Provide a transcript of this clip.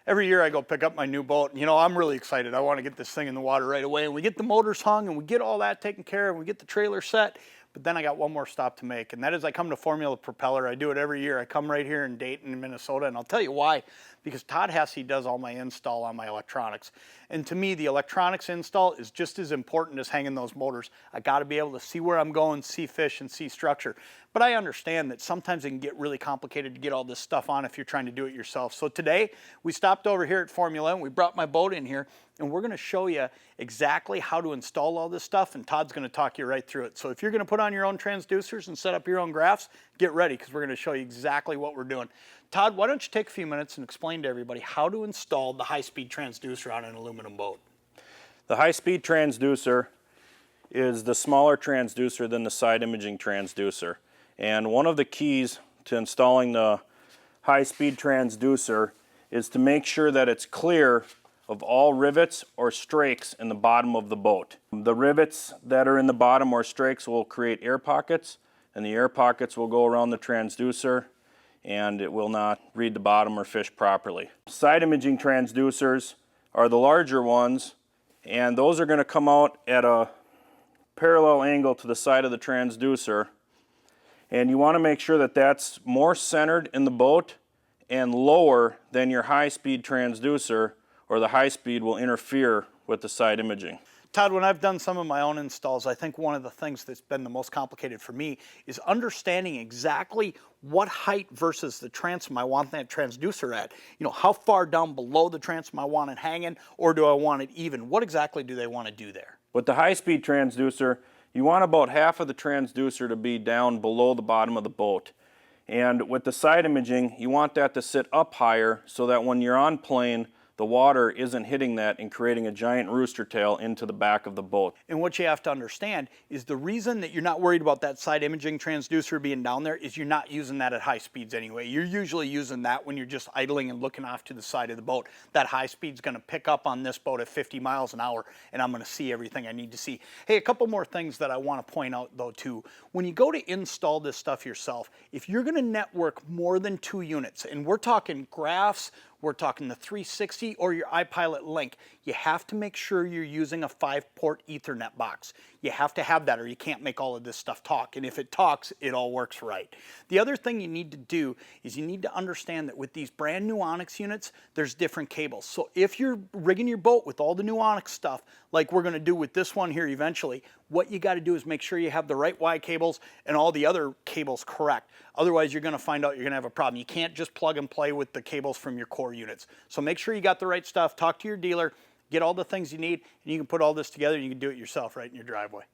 Every year I go pick up my new boat, and I'm really excited. I want to get this thing in the water right away, and we get the motors hung, and we get all that taken care of, and we get the trailer set. But then I got one more stop to make, and that is I come to Formula Propeller. I do it every year. I come right here in Dayton, Minnesota, and I'll tell you why. Because Todd Hesse does all my install on my electronics. And to me, the electronics install is just as important as hanging those motors. I got to be able to see where I'm going, see fish, and see structure. But I understand that sometimes it can get really complicated to get all this stuff on if you're trying to do it yourself. So today, we stopped over here at Formula, and we brought my boat in here, and we're going to show you exactly how to install all this stuff, and Todd's going to talk you right through it. So if you're going to put on your own transducers and set up your own graphs, get ready, because we're going to show you exactly what we're doing. Todd, why don't you take a few minutes and explain to everybody how to install the high-speed transducer on an aluminum boat? The high-speed transducer is the smaller transducer than the side imaging transducer. And one of the keys to installing the high-speed transducer is to make sure that it's clear of all rivets or strakes in the bottom of the boat. The rivets that are in the bottom or strakes will create air pockets, and the air pockets will go around the transducer, and it will not read the bottom or fish properly. Side imaging transducers are the larger ones, and those are going to come out at a parallel angle to the side of the transducer, and you want to make sure that that's more centered in the boat and lower than your high-speed transducer, or the high speed will interfere with the side imaging. Todd, when I've done some of my own installs, I think one of the things that's been the most complicated for me is understanding exactly what height versus the transom I want that transducer at. How far down below the transom I want it hanging, or do I want it even? What exactly do they want to do there? With the high-speed transducer, you want about half of the transducer to be down below the bottom of the boat. And with the side imaging, you want that to sit up higher so that when you're on plane, the water isn't hitting that and creating a giant rooster tail into the back of the boat. And what you have to understand is the reason that you're not worried about that side imaging transducer being down there is you're not using that at high speeds anyway. You're usually using that when you're just idling and looking off to the side of the boat. That high speed's going to pick up on this boat at 50 miles an hour, and I'm going to see everything I need to see. Hey, a couple more things that I want to point out though too. When you go to install this stuff yourself, if you're going to network more than 2 units, and we're talking graphs, we're talking the 360 or your iPilot Link, you have to make sure you're using a 5-port Ethernet box. You have to have that or you can't make all of this stuff talk. And if it talks, it all works right. The other thing you need to do is you need to understand that with these brand new Onyx units, there's different cables. So if you're rigging your boat with all the new Onyx stuff, like we're going to do with this one here eventually, what you got to do is make sure you have the right Y cables and all the other cables correct. Otherwise, you're going to find out you're going to have a problem. You can't just plug and play with the cables from your core units. So make sure you got the right stuff. Talk to your dealer, get all the things you need, and you can put all this together and you can do it yourself right in your driveway.